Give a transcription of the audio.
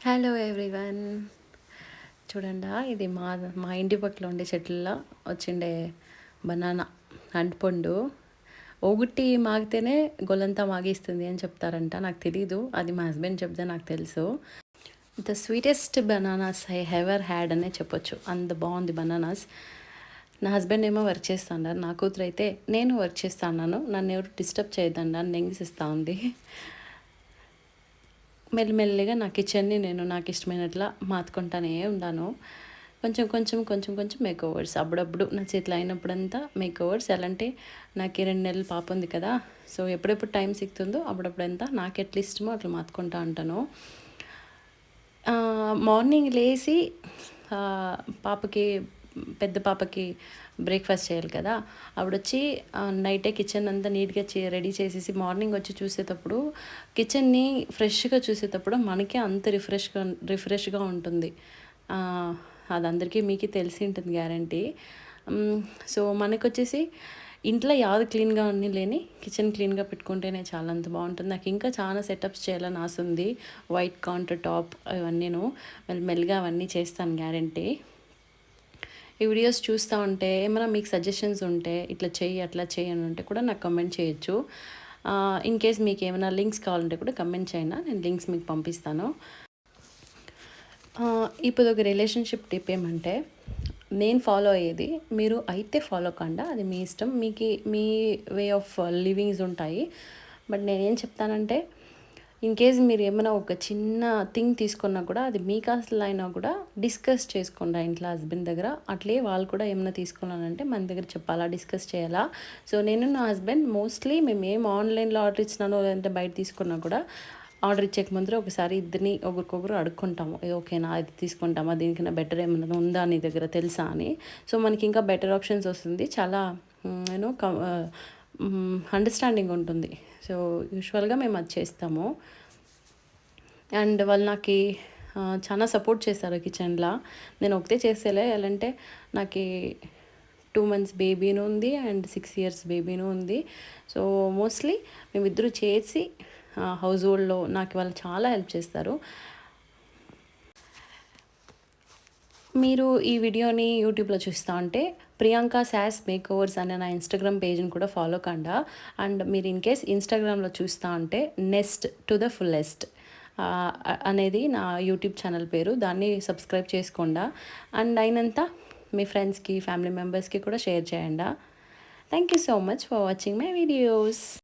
Hello everyone. చూడండా ఇది మా ఇంటి పక్కల ఉండే చెట్లలో వచ్చిండే బనానా అంటిపండు. ఒకటి మాగితేనే గొల్లంతా మాగిస్తుంది అని చెప్తారంట. నాకు తెలీదు, అది మా హస్బెండ్ చెప్తే నాకు తెలుసు. The sweetest bananas I ever had అనే చెప్పొచ్చు. అంత బాగుంది బనానాస్. నా హస్బెండ్ ఏమో వర్క్ చేస్తాడారు, నా కూతురు అయితే నేను వర్క్ చేస్తాను, నన్ను ఎవరు డిస్టర్బ్ చేయొద్దండి అని నెంగిసిస్తూ ఉంది. మెల్లిమెల్లిగా నా కిచెన్ని నేను నాకు ఇష్టమైనట్లా మార్చుకుంటానే ఉన్నాను. కొంచెం కొంచెం కొంచెం కొంచెం మేక్ ఓవర్స్ అప్పుడప్పుడు నా చేతిలో అయినప్పుడంతా మేక్ ఓవర్స్. ఎలా అంటే నాకు 2 నెలల పాప ఉంది కదా, సో ఎప్పుడెప్పుడు టైం సిక్తుందో అప్పుడప్పుడంతా నాకు ఎట్లా ఇష్టమో అట్లా మార్చుకుంటా ఉంటాను. మార్నింగ్ లేచి పాపకి, పెద్ద పాపకి బ్రేక్ఫాస్ట్ చేయాలి కదా, అప్పుడు వచ్చి నైటే కిచెన్ అంతా నీట్గా రెడీ చేసేసి మార్నింగ్ వచ్చి చూసేటప్పుడు, కిచెన్ని ఫ్రెష్గా చూసేటప్పుడు మనకే అంత రిఫ్రెష్గా ఉంటుంది. అది అందరికీ మీకు తెలిసి ఉంటుంది గ్యారంటీ. సో మనకు వచ్చేసి ఇంట్లో యాவது క్లీన్గా అన్నీ లేని కిచెన్ క్లీన్గా పెట్టుకుంటేనే చాలా అంత బాగుంటుంది. నాకు ఇంకా చాలా సెటప్స్ చేయాలని ఆశ ఉంది. వైట్ కౌంటర్ టాప్ అవన్నీను మెల్లిగా అవన్నీ చేస్తాను గ్యారంటీ. ఈ వీడియోస్ చూస్తూ ఉంటే ఏమైనా మీకు సజెషన్స్ ఉంటే ఇట్లా చెయ్యి అట్లా చెయ్యి అని ఉంటే కూడా నాకు కమెంట్ చేయొచ్చు. ఇన్ కేస్ మీకు ఏమైనా లింక్స్ కావాలంటే కూడా కమెంట్ చేయండి, నేను లింక్స్ మీకు పంపిస్తాను. ఇప్పుడు ఒక రిలేషన్షిప్ టిప్ ఏమంటే, నేను ఫాలో అయ్యేది మీరు అయితే ఫాలో కండా, అది మీ ఇష్టం, మీ వే ఆఫ్ లివింగ్స్ ఉంటాయి. బట్ నేనేం చెప్తానంటే, ఇన్ కేస్ మీరు ఏమైనా ఒక చిన్న థింగ్ తీసుకున్నా కూడా అది మీకు అసలు అయినా కూడా డిస్కస్ చేసుకోండి ఇంట్లో హస్బెండ్ దగ్గర. అట్లే వాళ్ళు కూడా ఏమైనా తీసుకున్నానంటే మన దగ్గర చెప్పాలా, డిస్కస్ చేయాలా. సో నేను నా హస్బెండ్ మోస్ట్లీ మేము ఏం ఆన్లైన్లో ఆర్డర్ ఇచ్చినానో లేదంటే బయట తీసుకున్నా కూడా ఆర్డర్ ఇచ్చేక ముందర ఒకసారి ఇద్దరిని ఒకరికొకరు అడుక్కుంటాము, ఇది ఓకేనా, ఇది తీసుకుంటామా, దీనికన్నా బెటర్ ఏమైనా ఉందా నీ దగ్గర తెలుసా అని. సో మనకి ఇంకా బెటర్ ఆప్షన్స్ వస్తుంది, చాలా యూనో అండర్స్టాండింగ్ ఉంటుంది. సో యూజువల్గా మేము అది చేస్తాము. అండ్ వాళ్ళు నాకు చాలా సపోర్ట్ చేస్తారు కిచెన్లో. నేను ఒకటే చేసేలే, ఎలా అంటే నాకు 2 months బేబీను ఉంది అండ్ 6 years బేబీను ఉంది. సో మోస్ట్లీ మేమిద్దరూ చేసి హౌస్ హోల్డ్లో నాకు వాళ్ళు చాలా హెల్ప్ చేస్తారు. మీరు ఈ వీడియోని యూట్యూబ్లో చూస్తూ ఉంటే ప్రియాంక శాస్ మేక్ ఓవర్స్ అనే నా ఇన్స్టాగ్రామ్ పేజ్ని కూడా ఫాలో కండా. అండ్ మీరు ఇన్ కేస్ ఇన్స్టాగ్రామ్లో చూస్తూ ఉంటే నెస్ట్ టు ద ఫుల్లెస్ట్ అనేది నా యూట్యూబ్ ఛానల్ పేరు, దాన్ని సబ్స్క్రైబ్ చేసుకోండా. అండ్ అయినంత మీ ఫ్రెండ్స్కి, ఫ్యామిలీ మెంబర్స్కి కూడా షేర్ చేయండి. Thank you so much for watching my videos.